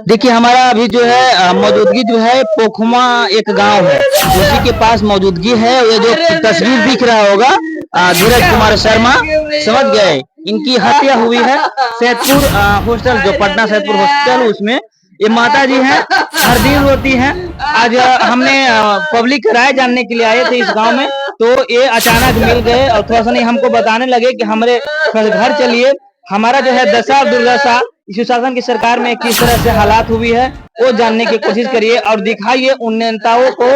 देखिए हमारा अभी जो है मौजूदगी जो है पोखमा एक गांव है, उसी के पास मौजूदगी है। ये जो तस्वीर दिख रहा होगा धीरज कुमार शर्मा, समझ गए, इनकी हत्या हुई है सैदपुर हॉस्टल, जो पटना सैदपुर हॉस्टल, उसमें ये माता जी हैं, हर दिन रोती हैं। आज हमने पब्लिक राय जानने के लिए आए थे इस गांव में, तो ये अचानक मिल गए और थोड़ा सा नहीं हमको बताने लगे कि हमारे घर चलिए, हमारा जो है दशा और दुर्दशा इस सुशासन की सरकार में किस तरह से हालात हुई है वो जानने की कोशिश करिए और दिखाइए उन नेताओं को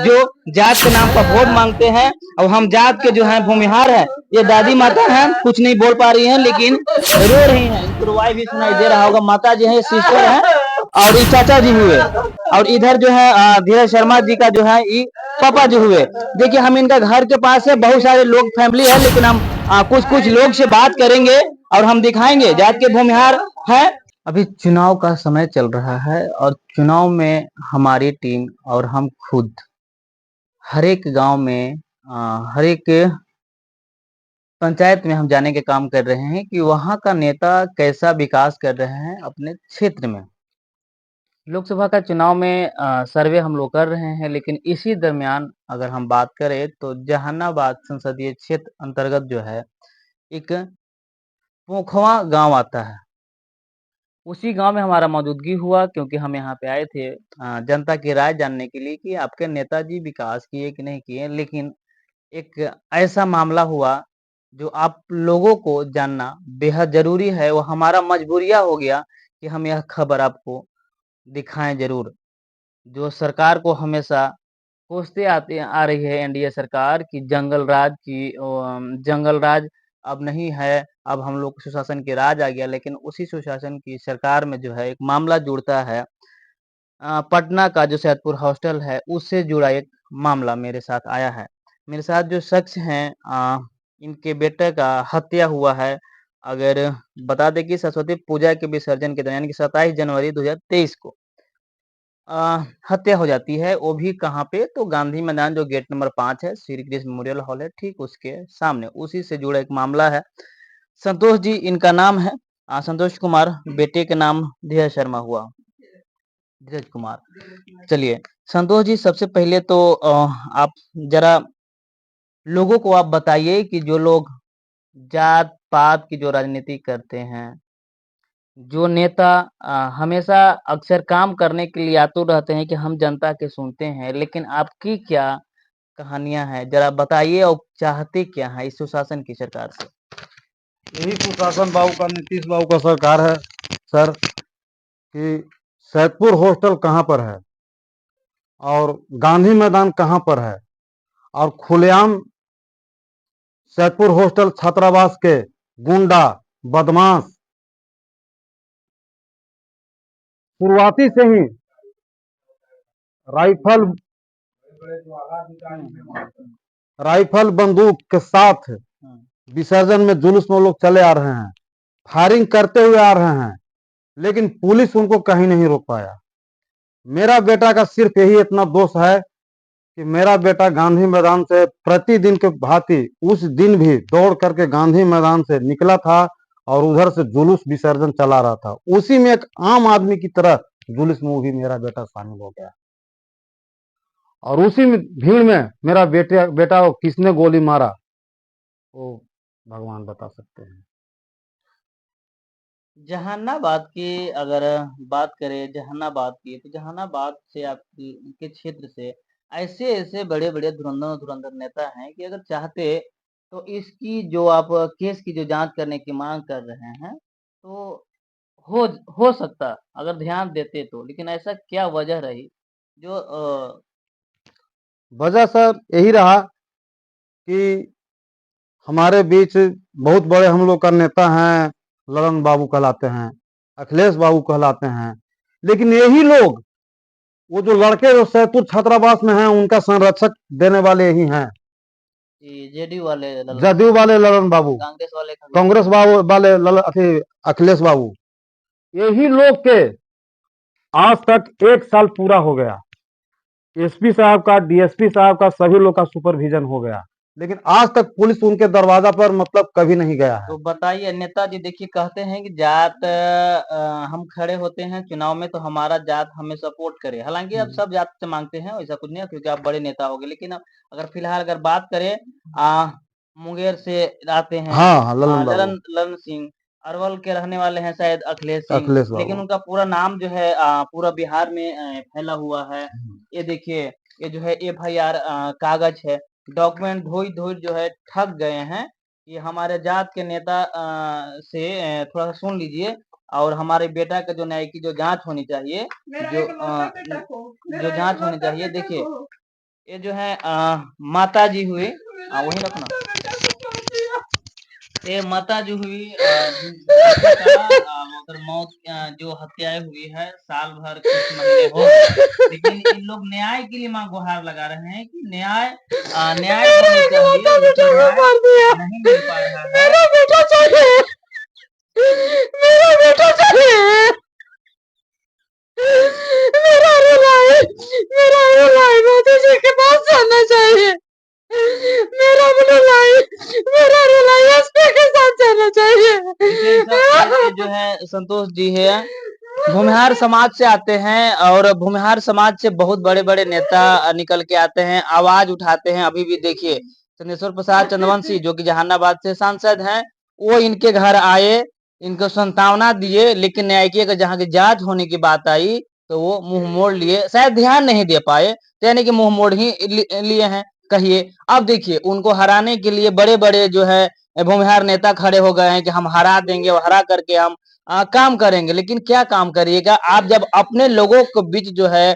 जो जात के नाम पर वोट मांगते हैं। और हम जात के जो है भूमिहार है, ये दादी माता है, कुछ नहीं बोल पा रही हैं लेकिन रो रही हैं, इनको रुवाई भी सुनाई दे रहा होगा। माता जी है, सिस्टर है और ये चाचा जी हुए, और इधर जो है धीरज शर्मा जी का जो है ये पापा जी हुए। देखिए हम इनका घर के पास है, बहुत सारे लोग फैमिली है, लेकिन हम कुछ कुछ लोग से बात करेंगे और हम दिखाएंगे जात के भूमिहार है। अभी चुनाव का समय चल रहा है और चुनाव में हमारी टीम और हम खुद हर एक गांव में हर एक पंचायत में हम जाने के काम कर रहे हैं कि वहां का नेता कैसा विकास कर रहे हैं अपने क्षेत्र में। लोकसभा का चुनाव में सर्वे हम लोग कर रहे हैं, लेकिन इसी दरमियान अगर हम बात करें तो जहानाबाद संसदीय क्षेत्र अंतर्गत जो है एक पोखवा गांव आता है, उसी गांव में हमारा मौजूदगी हुआ क्योंकि हम यहाँ पे आए थे जनता की राय जानने के लिए कि आपके नेताजी विकास किए कि नहीं किए। लेकिन एक ऐसा मामला हुआ जो आप लोगों को जानना बेहद जरूरी है, वो हमारा मजबूरिया हो गया कि हम यह खबर आपको दिखाएं जरूर। जो सरकार को हमेशा कोसते आते आ रही है एनडीए सरकार की जंगल राज अब नहीं है, अब हम लोग सुशासन के राज आ गया। लेकिन उसी सुशासन की सरकार में जो है एक मामला जुड़ता है, पटना का जो सैदपुर हॉस्टल है उससे जुड़ा एक मामला मेरे साथ आया है। मेरे साथ जो शख्स हैं इनके बेटे का हत्या हुआ है। अगर बता दें कि सरस्वती पूजा के विसर्जन के दौरान की 27 जनवरी 2023 को हत्या हो जाती है, वो भी कहाँ पे, तो गांधी मैदान जो गेट नंबर 5 है, श्री कृष्ण मेमोरियल हॉल है, ठीक उसके सामने, उसी से जुड़ा एक मामला है। संतोष जी इनका नाम है, संतोष कुमार, बेटे के नाम धीरज शर्मा हुआ, धीरज कुमार। चलिए संतोष जी, सबसे पहले तो आप जरा लोगों को आप बताइए कि जो लोग जात पात की जो राजनीति करते हैं, जो नेता हमेशा अक्सर काम करने के लिए आतुर रहते हैं कि हम जनता के सुनते हैं, लेकिन आपकी क्या कहानियां हैं, जरा बताइए और चाहते क्या है इस सुशासन की सरकार से। यही सुशासन बाबू का, नीतीश बाबू का सरकार है सर, कि सैदपुर हॉस्टल कहाँ पर है और गांधी मैदान कहाँ पर है, और खुलेआम सैदपुर हॉस्टल छात्रावास के गुंडा बदमाश शुरुआती से ही राइफल राइफल बंदूक के साथ विसर्जन में जुलूस में लोग चले आ रहे हैं, फायरिंग करते हुए आ रहे हैं, लेकिन पुलिस उनको कहीं नहीं रोक पाया। मेरा बेटा का सिर्फ यही इतना दोष है कि मेरा बेटा गांधी मैदान से प्रतिदिन के भांति उस दिन भी दौड़ करके गांधी मैदान से निकला था और उधर से जुलूस विसर्जन चला रहा था। उसी में एक आम आदमी की तरह जुलूस में भी मेरा बेटा शामिल हो गया, और उसी में भीड़ में मेरा बेटा को किसने गोली मारा वो भगवान बता सकते हैं। जहानाबाद की अगर बात करें, जहानाबाद की, तो जहानाबाद से आपकी के क्षेत्र से ऐसे ऐसे बड़े बड़े धुरंधर धुरंधर नेता हैं कि अगर चाहते तो इसकी जो आप केस की जो जांच करने की मांग कर रहे हैं तो हो हो सकता अगर ध्यान देते तो, लेकिन ऐसा क्या वजह रही जो वजह सर यही रहा कि हमारे बीच बहुत बड़े हम लोग का नेता हैं, ललन बाबू कहलाते हैं, अखिलेश बाबू कहलाते हैं, लेकिन यही लोग, वो जो लड़के जो सैदपुर छात्रावास में हैं, उनका संरक्षक देने वाले यही हैं, जेडीयू वाले जदयू वाले ललन बाबू, कांग्रेस बाबू वाले अखिलेश बाबू, यही लोग के आज तक 1 साल पूरा हो गया। एसपी साहब का, डीएसपी साहब का, सभी लोग का सुपरविजन हो गया, लेकिन आज तक पुलिस उनके दरवाजा पर मतलब कभी नहीं गया है। तो बताइए नेताजी, देखिए कहते हैं कि जात हम खड़े होते हैं चुनाव में तो हमारा जात हमें सपोर्ट करे। हालांकि अब सब जात से मांगते हैं, वैसा कुछ नहीं है क्योंकि आप बड़े नेता हो गए। लेकिन अब अगर फिलहाल अगर बात करें मुंगेर से आते हैं हाँ हाँ, ललन बाबू, ललन ललन सिंह, अरवल के रहने वाले हैं शायद अखिलेश सिंह। अखिलेश लेकिन बाबू। उनका पूरा नाम जो है पूरा बिहार में फैला हुआ है। ये देखिए, ये जो है FIR कागज है, डॉक्यूमेंट धोई धोई जो है ठग गए हैं। ये हमारे जात के नेता से थोड़ा सा सुन लीजिए। और हमारे बेटा का जो न्याय की जो जांच होनी चाहिए, जो जांच होनी चाहिए। देखिए ये जो है माता जी हुई, वही रखना, ये माता जो हुई जिनका अगर मौत जो हत्याएं हुई है साल भर कुछ महीने हो गए। लेकिन इन लोग न्याय के लिए मां गुहार लगा रहे हैं कि न्याय न्याय होना चाहिए, लेकिन न्याय नहीं मिल पा रहा है। मेरा बेटा चाहिए, मेरा बेटा चाहिए, मेरा रुलाए, मेरा रुलाए मोदी जी के पास जाना चाहिए। मेरा रुलाए, मेरा रुलाए एसपी के साथ जाना चाहिए। देखिए ये जो है संतोष जी है, भूमिहार समाज से आते हैं और भूमिहार समाज से बहुत बड़े बड़े नेता निकल के आते हैं, आवाज उठाते हैं। अभी भी देखिए चंदेश्वर प्रसाद चंद्रवंशी जो कि जहानाबाद से सांसद हैं, वो इनके घर आए, इनको सांत्वना दिए, लेकिन न्यायिक का जहाँ की जांच होने की बात आई तो वो मुंह मोड़ लिए, शायद ध्यान नहीं दे पाए, तो यानी कि मुंह मोड़ ही लिए हैं कहिए। अब देखिए उनको हराने के लिए बड़े बड़े जो है भूमिहार नेता खड़े हो गए हैं कि हम हरा देंगे और हरा करके हम काम करेंगे। लेकिन क्या काम करिएगा आप जब अपने लोगों के बीच जो है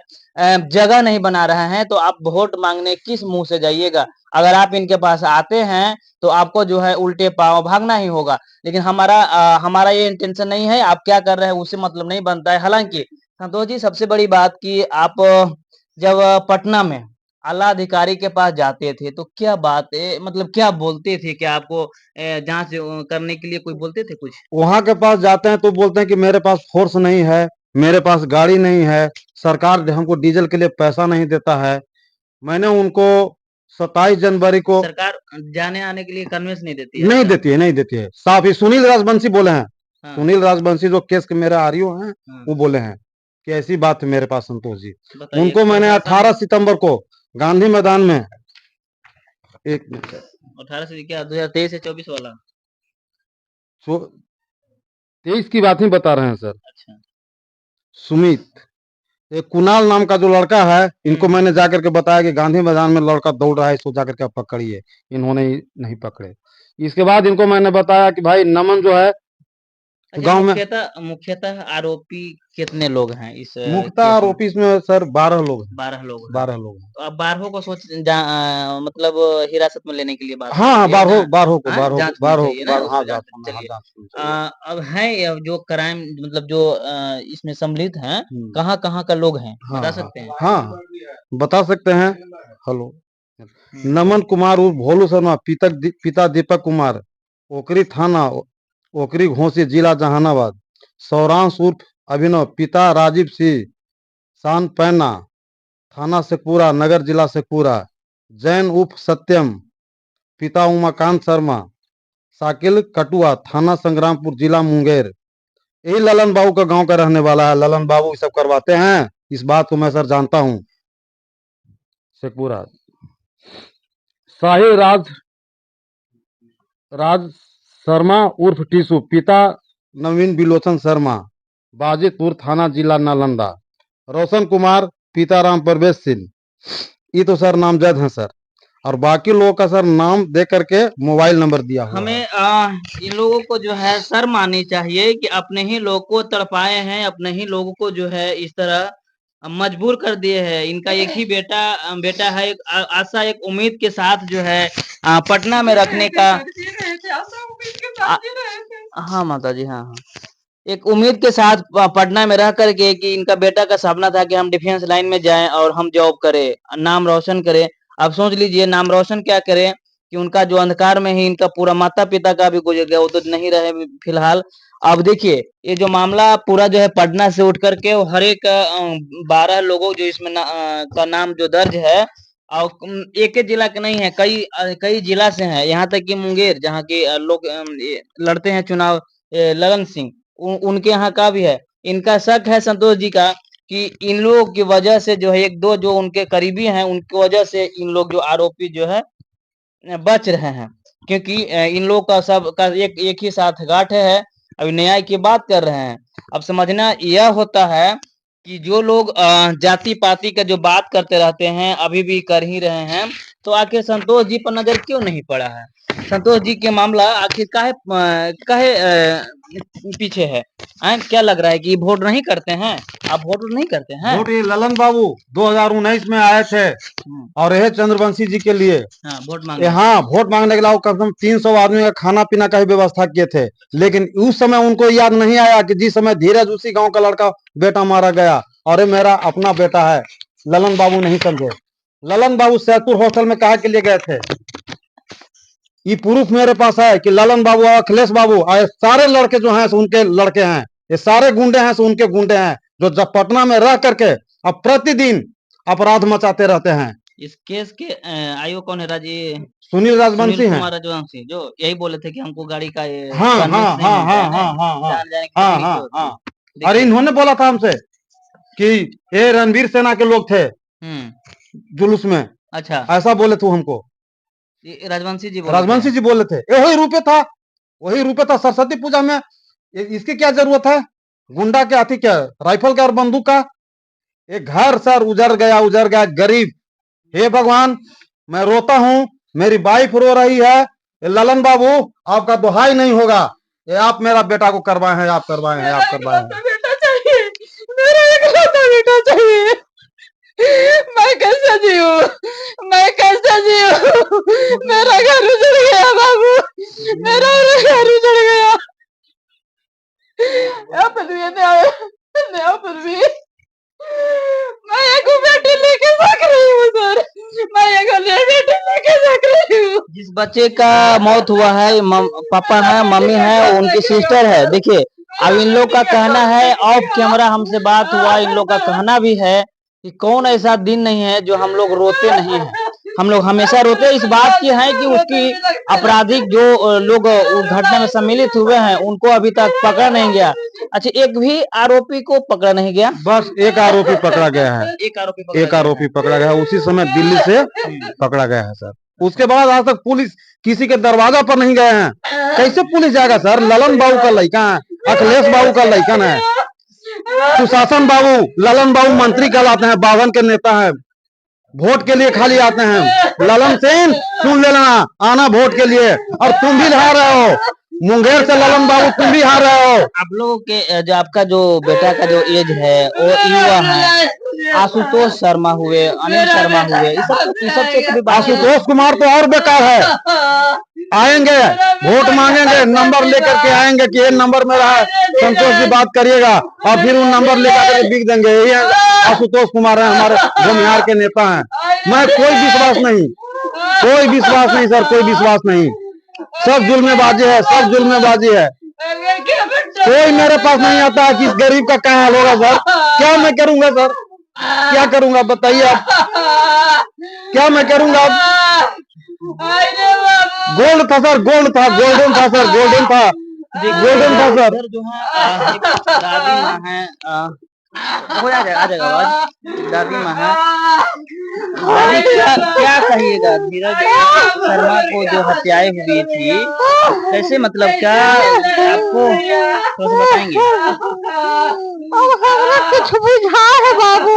जगह नहीं बना रहे हैं, तो आप वोट मांगने किस मुंह से जाइएगा। अगर आप इनके पास आते हैं तो आपको जो है उल्टे पांव भागना ही होगा। लेकिन हमारा ये इंटेंशन नहीं है, आप क्या कर रहे हैं उससे मतलब नहीं बनता है। हालांकि संतोष जी सबसे बड़ी बात की आप जब पटना में आला अधिकारी के पास जाते थे तो क्या बात मतलब क्या बोलते थे, क्या आपको जांच करने के लिए कोई बोलते थे कुछ? वहां के पास जाते हैं तो बोलते हैं कि मेरे पास फोर्स नहीं है, मेरे पास गाड़ी नहीं है, सरकार हमको डीजल के लिए पैसा नहीं देता है। मैंने उनको 27 जनवरी को सरकार जाने आने के लिए कन्वेंस नहीं देती है, नहीं ऐसा? देती है, नहीं देती है। साफ ही सुनील राजवंशी बोले हैं, हाँ सुनील राजवंशी जो केस के मेरे आरओ हैं, हाँ, वो बोले हैं कि ऐसी बात है मेरे पास संतोष जी। बताइए उनको मैंने प्रशासन 18 सितंबर को गांधी मैदान में एक 18 से क्या 2023 से 24 वाला? 23 की बात ही बता रहे हैं सर। अच्छा। सुमित, एक कुणाल नाम का जो लड़का है, इनको मैंने जाकर के बताया कि गांधी मैदान में लड़का दौड़ रहा है, इसको जाकर के आप पकड़िए। इन्होंने नहीं पकड़े। इसके बाद इनको मैंने बताया कि भाई नमन जो है अच्छा, गांव में, मुख्यतः आरोपी कितने लोग हैं इस मुख्यतः केस में? आरोपी इसमें सर 12 लोग हैं, 12 लोग हैं। 12 लोग हैं। तो आप 12 को मतलब हिरासत में लेने के लिए बात कर हाँ हाँ, रही है ना? 12 12 को, हाँ, 12 को, जांच होनी 12 चाहिए ना, 12, उस हाँ पर जांच जांच होना, हाँ चलिए। जांच होनी चाहिए। अब है ये जो क्राइम मतलब जो इसमें सम्मिलित हैं, हम्म, कहाँ का लोग हैं हाँ बता हाँ सकते हैं? हाँ, बता सकते हैं। हेलो, हम्म, नमन कुमार उर्फ भोलू शर्मा, पिता दीपक कुमार, ओकरी थाना ओकरी घोसी, जिला जहानाबाद। सौरांश उर्फ अभिनव, पिता राजीव सिंह, शान पैना, थाना शेखपुरा, नगर जिला शेखपुरा। जैन उर्फ सत्यम, पिता उमाकांत शर्मा, साकिल कटुआ, थाना संग्रामपुर, जिला मुंगेर। यही ललन बाबू का गांव का रहने वाला है। ललन बाबू ये सब करवाते हैं, इस बात को मैं सर जानता हूँ। शेखपुरा। शाही राज शर्मा उर्फ टीसू, पिता नवीन बिलोचन शर्मा, बाजितपुर थाना, जिला नालंदा। रोशन कुमार, पिता राम प्रवेश सिंह। ये तो सर नामजद हैं सर, और बाकी लोगों का सर नाम दे करके मोबाइल नंबर दिया हुआ है। हमें इन लोगों को जो है शर्म आनी चाहिए कि अपने ही लोग को तड़पाए हैं, अपने ही लोगों को जो है इस तरह मजबूर कर दिए हैं। इनका एक ही बेटा है, एक आशा एक उम्मीद के साथ जो है पटना में रखने का हाँ माता जी, हाँ हाँ, एक उम्मीद के साथ पटना में रह करके कि इनका बेटा का सपना था कि हम डिफेंस लाइन में जाएं और हम जॉब करें, नाम रोशन करें। अब सोच लीजिए नाम रोशन क्या करें कि उनका जो अंधकार में ही इनका पूरा माता पिता का भी गुजर गया, वो तो नहीं रहे फिलहाल। अब देखिए ये जो मामला पूरा जो है पटना से उठ करके हर एक 12 लोगों जो इसमें का नाम जो दर्ज है, और एक ही जिला के नहीं है, कई जिला से हैं, यहाँ तक कि मुंगेर जहाँ के लोग ये लड़ते हैं चुनाव, ललन सिंह, उनके यहाँ का भी है। इनका शक है संतोष जी का कि इन लोगों की वजह से जो है, एक दो जो उनके करीबी हैं उनकी वजह से इन लोग जो आरोपी जो है बच रहे हैं, क्योंकि इन लोग का सब का एक ही साथ गांठ है। अभी न्याय की बात कर रहे हैं। अब समझना यह होता है कि जो लोग जाति पाति का जो बात करते रहते हैं, अभी भी कर ही रहे हैं, तो आखिर संतोष जी पर नजर क्यों नहीं पड़ा है? संतोष जी के मामला आखिर काहे काहे पीछे है? क्या लग रहा है कि वोट नहीं करते हैं? आप वोट नहीं करते हैं? वोट ये ललन बाबू 2019 में आए थे और यह चंद्रवंशी जी के लिए वोट मांगे। हाँ वोट मांगने के लिए कम से कम 300 आदमी का खाना पीना का भी व्यवस्था किए थे, लेकिन उस समय उनको याद नहीं आया कि जिस समय धीरज उसी गांव का लड़का बेटा मारा गया और ये मेरा अपना बेटा है। ललन बाबू नहीं समझे। ललन बाबू सैदपुर हॉस्टल में कहा के लिए गए थे। ये प्रूफ मेरे पास है कि ललन बाबू और अखिलेश बाबू और सारे लड़के जो हैं उनके लड़के हैं, ये सारे गुंडे हैं उनके गुंडे हैं, जो जब पटना में रह करके अब प्रतिदिन अपराध मचाते रहते हैं। इस केस के आयोग कौन है? सुनील राजवंशी हैं। कुमार राजवंशी जो यही बोले थे कि हमको गाड़ी का हाँ हाँ हाँ हाँ हाँ हाँ हाँ हाँ हाँ। और इन्होंने बोला था हमसे कि ये रणवीर सेना के लोग थे जुलूस में। अच्छा, ऐसा बोले थे हमको राजवंशी जी बोले थे। वही रूपे था सरस्वती पूजा में। इसकी क्या जरूरत है गुंडा के हाथी क्या राइफल का और बंदूक का? एक घर सर उजड़ गया गरीब। हे भगवान, मैं रोता हूँ, मेरी वाइफ रो रही है। ललन बाबू आपका दुहाई नहीं होगा, ये आप मेरा बेटा को करवाए हैं, आप करवाए हैं, आप करवाए हैं। बेटा चाहिए, मेरा इकलौता बेटा चाहिए। मैं कैसे जीऊं? मैं कैसे जीऊं? मेरा घर उजड़ गया बाबू, मेरा घर उजड़ गया। पृथ्वी ने पृथ्वी, मैं एक बेटी लेके भाग रही हूँ सर, मैं एक बेटी लेके भाग रही हूँ। जिस बच्चे का मौत हुआ है, पापा है, मम्मी है, उनकी सिस्टर है। देखिए, अब इन लोग का कहना है, ऑफ कैमरा हमसे बात हुआ, इन लोग का कहना भी है कि कौन ऐसा दिन नहीं है जो हम लोग रोते नहीं हैं। हम लोग हमेशा रोते इस बात की है कि उसकी आपराधिक जो लोग उस घटना में सम्मिलित हुए हैं उनको अभी तक पकड़ा नहीं गया। अच्छा, एक भी आरोपी को पकड़ा नहीं गया? बस एक आरोपी पकड़ा गया है। एक आरोपी पकड़ा गया है, उसी समय दिल्ली से पकड़ा गया है सर। उसके बाद आज तक पुलिस किसी के दरवाजा पर नहीं गए हैं। कैसे पुलिस जाएगा सर? ललन बाबू का लड़का है, अखिलेश बाबू का लड़का है, सुशासन बाबू, ललन बाबू मंत्री कहलाते हैं, बावन के नेता है, वोट के लिए खाली आते हैं। ललन सिंह सुन लेना, आना वोट के लिए, और तुम भी हार रहे हो मुंगेर से। ललन बाबू तुम भी हार रहे हो। आप लोगों के जो आपका जो बेटा का जो एज है वो युवा है, आशुतोष शर्मा हुए, अनिल शर्मा हुए, इस सब से कभी आशुतोष कुमार तो और बेकार है। आएंगे वोट मांगेंगे, नंबर लेकर के आएंगे कि ये नंबर मेरा है, संतोष जी बात करिएगा, और फिर उन नंबर लेकर के बिक देंगे। यही आशुतोष कुमार है, हमारे भूमिहार के नेता हैं। मैं कोई विश्वास नहीं सर, कोई विश्वास नहीं। सब जुल्मेबाजी है, सब जुल्मेबाजी है। कोई मेरे पास नहीं आता है कि इस गरीब का क्या हाल होगा सर। क्या मैं करूंगा सर, क्या करूंगा बताइए आप, क्या मैं करूंगा? गोल्ड था सर, गोल्ड था, गोल्डन था सर, गोल्डन था, गोल्डन था सर। जो है दादी माँ है, हो जाएगा, आ जाएगा आवाज। दादी माँ है, दादी क्या कहिएगा धीरज शर्मा को जो हत्याएं हुई थी, कैसे, मतलब क्या आपको थोड़ा सा बताएंगे? कुछ बुझा है बाबू,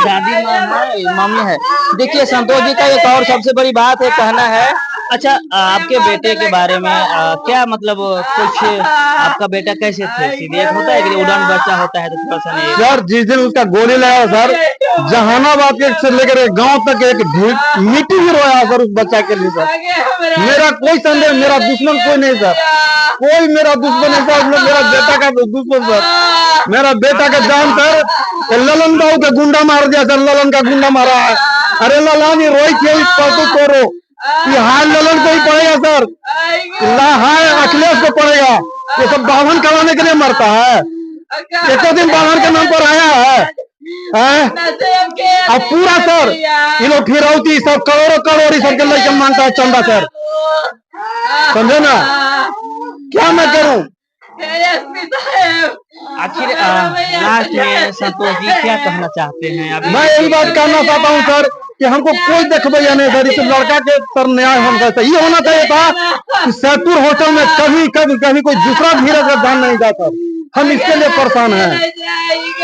दादी माँ है, मम्मी है। देखिए, संतोष जी का एक और सबसे बड़ी बात है, कहना है। अच्छा, आपके बेटे के बारे में क्या मतलब कुछ, आपका बेटा कैसे थे? सीधे एक होता है कि उड़ान बच्चा होता है तो थोड़ा सा नहीं। सर जिस दिन उसका गोली लगा सर, जहानाबाद के से लेकर गांव तक एक मिट्टी भी रोया सर उस बच्चा के लिए सर। मेरा कोई संदेह, मेरा दुश्मन कोई नहीं सर, कोई मेरा दुश्मन है सर, मेरा बेटा का दुश्मन सर, मेरा बेटा का जान सर। ललन बाबू का गुंडा मार दिया सर, ललन का गुंडा मारा है। अरे ललन ये रोहित करो, ये हाल ललन को ही पड़ेगा सर, हाय अखिलेश को पड़ेगा। ये सब बावन कराने के लिए मरता है। एको दिन बाहर के नाम पर आया है? अब पूरा सर ये लोग फिरौती सब करोड़ों करोड़ सब के लेके मांगता है चंदा सर, समझे ना? क्या मैं करूं? आखिर लास्ट में संतोष जी क्या कहना चाहते हैं अभी? मैं यही बात कहना चाहता हूं सर कि हमको कोई देखभैया नहीं सर, इस लड़का के पर न्याय होना चाहिए। ये होना चाहिए था कि सैदपुर होटल में कभी कभी कभी कोई दूसरा धीरज का ध्यान नहीं जाता। हम इसके लिए परेशान हैं,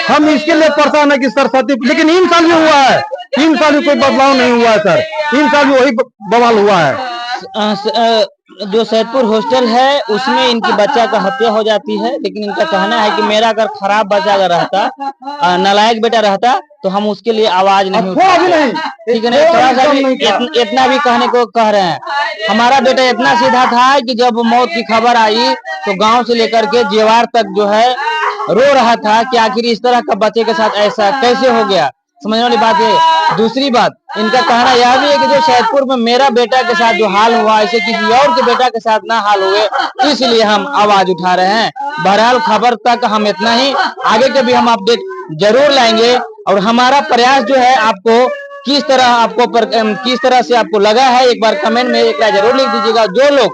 हम इसके लिए परेशान है कि सरस्वती, लेकिन इन साल भी हुआ है, 3 साल में कोई बदलाव नहीं हुआ है सर, 3 साल में वही बवाल हुआ है। जो सैदपुर हॉस्टल है उसमें इनकी बच्चा का हत्या हो जाती है, लेकिन इनका कहना है कि मेरा अगर खराब बच्चा अगर रहता, नालायक बेटा रहता, तो हम उसके लिए आवाज नहीं उठाते। ठीक है ना? थोड़ा सा भी इतना भी कहने को कह रहे हैं। हमारा बेटा इतना सीधा था कि जब मौत की खबर आई तो गांव से लेकर के जेवार तक जो है रो रहा था कि आखिर इस तरह का बच्चे के साथ ऐसा कैसे हो गया। समझने वाली बात है। दूसरी बात, इनका कहना यह भी है कि जो सैदपुर में मेरा बेटा के साथ जो हाल हुआ, ऐसे किसी और के बेटा के साथ ना हाल हुए, इसलिए हम आवाज उठा रहे हैं। बहरहाल खबर तक हम इतना ही, आगे के भी हम अपडेट जरूर लाएंगे। और हमारा प्रयास जो है आपको किस तरह से आपको लगा है, एक बार कमेंट में एक राय जरूर लिख दीजिएगा। जो लोग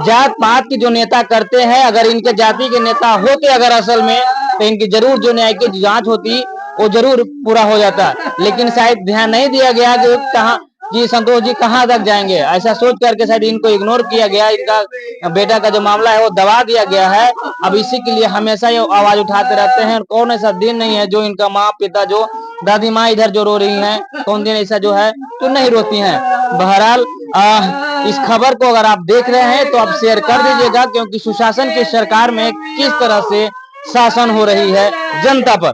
जात पात के जो नेता करते हैं, अगर इनके जाति के नेता होते अगर असल में, तो इनकी जरूर जो न्याय की जांच होती वो जरूर पूरा हो जाता, लेकिन शायद ध्यान नहीं दिया गया कि कहाँ जी संतोष जी कहाँ तक जाएंगे। ऐसा सोच करके शायद इनको इग्नोर किया गया, इनका बेटा का जो मामला है वो दबा दिया गया है। अब इसी के लिए हमेशा ये आवाज उठाते रहते हैं। कौन ऐसा दिन नहीं है जो इनका माँ पिता, जो दादी माँ इधर जो रो रही हैं, कौन दिन ऐसा जो है तो नहीं रोती हैं। बहरहाल इस खबर को अगर आप देख रहे हैं तो आप शेयर कर दीजिएगा, क्योंकि सुशासन की सरकार में किस तरह से शासन हो रही है जनता पर।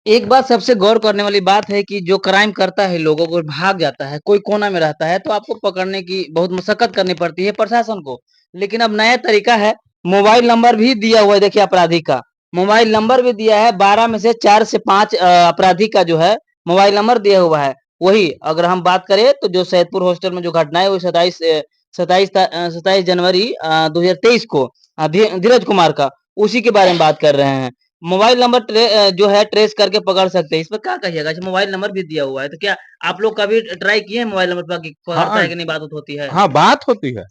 एक बात सबसे गौर करने वाली बात है कि जो क्राइम करता है लोगों को भाग जाता है, कोई कोना में रहता है, तो आपको पकड़ने की बहुत मशक्कत करनी पड़ती है प्रशासन को। लेकिन अब नया तरीका है, मोबाइल नंबर भी दिया हुआ है। देखिए अपराधी का मोबाइल नंबर भी दिया है, 12 में से 4 से 5 अपराधी का जो है मोबाइल नंबर दिया हुआ है। वही अगर हम बात करें तो जो सैदपुर हॉस्टल में जो घटना है वो 27 जनवरी 2023 को धीरज कुमार का, उसी के बारे में बात कर रहे हैं। मोबाइल नंबर जो है ट्रेस करके पकड़ सकते हैं। इस पर क्या कहिएगा? अच्छा, मोबाइल नंबर भी दिया हुआ है, तो क्या आप लोग कभी ट्राई किए हैं मोबाइल नंबर पर कि पकड़ता है कि नहीं, बात होती है? हाँ बात होती है।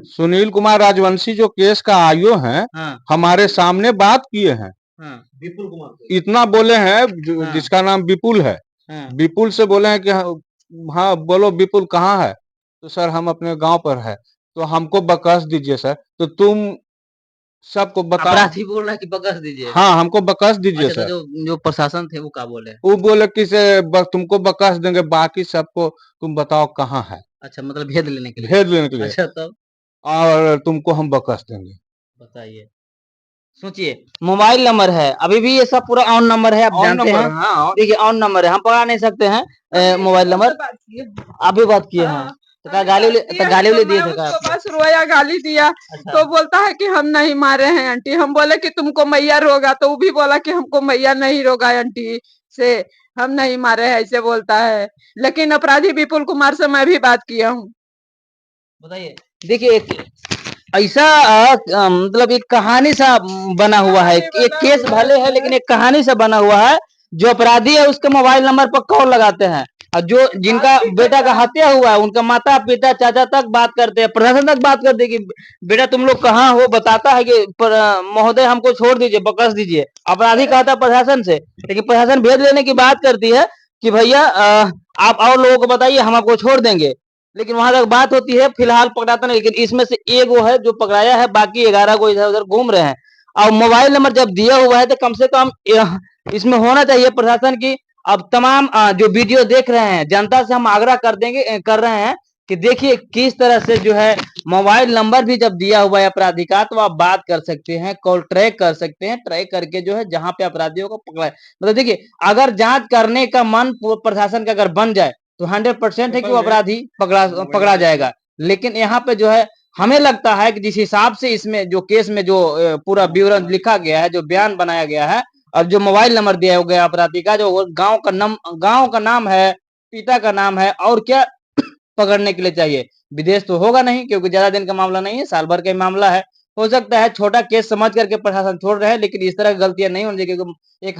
सुनील कुमार राजवंशी जो केस का आईओ हैं, हाँ हमारे सामने बात किए हैं। हाँ विपुल कुमार इतना बोले हैं, हाँ जिसका नाम विपुल है, हाँ विपुल से बोले हैं कि हाँ बोलो विपुल कहाँ है, तो सर हम अपने गांव पर है, तो हमको बकस दीजिए सर, तो तुम सबको बताओ। अपराधी बोल रहा है कि बकस दीजिए। हाँ हमको बकस दीजिए अच्छा, तो सर। जो प्रशासन थे वो क्या बोले? वो बोले कि तुमको बकस देंगे, बाकी सबको तुम बताओ कहाँ है, अच्छा, मतलब भेद लेने के लिए। भेज लेने के लिए, अच्छा, तब और तुमको हम बकस देंगे। बताइए। सोचिए, मोबाइल नंबर है, अभी भी ये सब पूरा ऑन नंबर है, आप ऑन जानते नंबर हैं। है, हाँ। देखिए ऑन नंबर है, हम पकड़ा नहीं सकते हैं मोबाइल नंबर। अभी बात किए हैं तो क्या गाली उली दिए थे क्या आपने? बस रोया, गाली दिया। अच्छा तो बोलता है कि हम नहीं मारे हैं आंटी। हम बोले कि तुमको मैया रोगा, तो वो भी बोला कि हमको मैया नहीं रोगा आंटी से, हम नहीं मारे हैं, ऐसे बोलता है। लेकिन अपराधी विपुल कुमार से मैं भी बात किया हूँ। बताइए। देखिए ऐसा मतलब एक कहानी सा बना हुआ है, एक केस भले है लेकिन एक कहानी सा बना हुआ है। जो अपराधी है उसके मोबाइल नंबर पर कॉल लगाते हैं, और जो जिनका बेटा का हत्या हुआ है उनका माता पिता चाचा तक बात करते हैं, प्रशासन तक बात करते हैं कि बेटा तुम लोग कहाँ हो, बताता है कि महोदय हमको छोड़ दीजिए, बकस दीजिए। अपराधी कहता है प्रशासन से, लेकिन प्रशासन भेज लेने की बात करती है कि भैया आप और लोगों को बताइए, हम आपको छोड़ देंगे। लेकिन वहां तक बात होती है, फिलहाल पकड़ाता नहीं। लेकिन इसमें से एक वो है जो पकड़ाया है, बाकी 11 को इधर उधर घूम रहे हैं। और मोबाइल नंबर जब दिया हुआ है तो कम से कम इसमें होना चाहिए प्रशासन की। अब तमाम जो वीडियो देख रहे हैं, जनता से हम आग्रह कर रहे हैं कि देखिए किस तरह से जो है मोबाइल नंबर भी जब दिया हुआ है अपराधी का, तो आप बात कर सकते हैं, कॉल ट्रैक कर सकते हैं, ट्रैक करके जो है जहां पे अपराधियों को पकड़ा है। मतलब देखिए, अगर जांच करने का मन प्रशासन का अगर बन जाए तो 100% है कि वो अपराधी पकड़ा जाएगा। लेकिन यहाँ पे जो है हमें लगता है कि जिस हिसाब से इसमें जो केस में जो पूरा विवरण लिखा गया है, जो बयान बनाया गया है, और जो मोबाइल नंबर दिया गया अपराधी का, जो गांव का नाम है, पिता का नाम है, और क्या पकड़ने के लिए चाहिए? विदेश तो होगा नहीं, क्योंकि ज्यादा दिन का मामला नहीं है, साल भर का मामला है। हो सकता है छोटा केस समझ करके प्रशासन छोड़ रहे हैं, लेकिन इस तरह की गलतियां नहीं होनी चाहिए, क्योंकि एक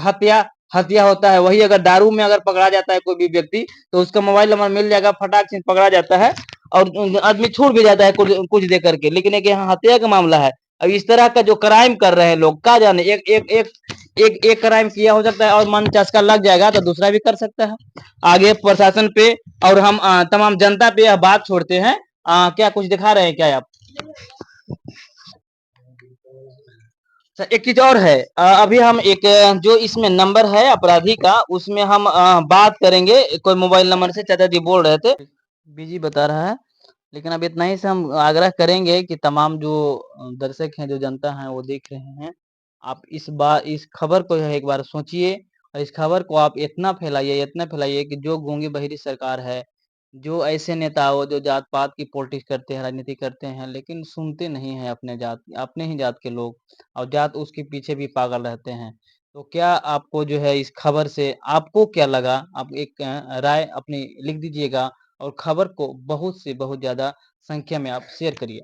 हत्या होता है। वही अगर दारू में अगर पकड़ा जाता है कोई भी व्यक्ति, तो उसका मोबाइल नंबर मिल जाएगा, फटाक से पकड़ा जाता है और आदमी छूट भी जाता है कुछ दे करके। लेकिन एक यहाँ हत्या का मामला है। अब इस तरह का जो क्राइम कर रहे हैं लोग, क्या जाने, एक क्राइम किया हो सकता है और मन चस्का लग जाएगा तो दूसरा भी कर सकता है। आगे प्रशासन पे और हम तमाम जनता पे यह बात छोड़ते हैं। क्या कुछ दिखा रहे हैं क्या आप? सर एक चीज और है, अभी हम एक जो इसमें नंबर है अपराधी का, उसमें हम बात करेंगे कोई मोबाइल नंबर से। चाचा जी बोल रहे थे, बिजी बता रहा है, लेकिन अब इतना ही से हम आग्रह करेंगे कि तमाम जो दर्शक हैं, जो जनता है, वो देख रहे हैं, आप इस खबर को एक बार सोचिए और इस खबर को आप इतना फैलाइए कि जो गूंगी बहिरी सरकार है, जो ऐसे नेता हो जो जात पात की पॉलिटिक्स करते हैं, राजनीति करते हैं, लेकिन सुनते नहीं हैं अपने ही जात के लोग, और जात उसके पीछे भी पागल रहते हैं। तो क्या आपको जो है इस खबर से आपको क्या लगा, आप एक राय अपनी लिख दीजिएगा और खबर को बहुत से बहुत ज्यादा संख्या में आप शेयर करिए।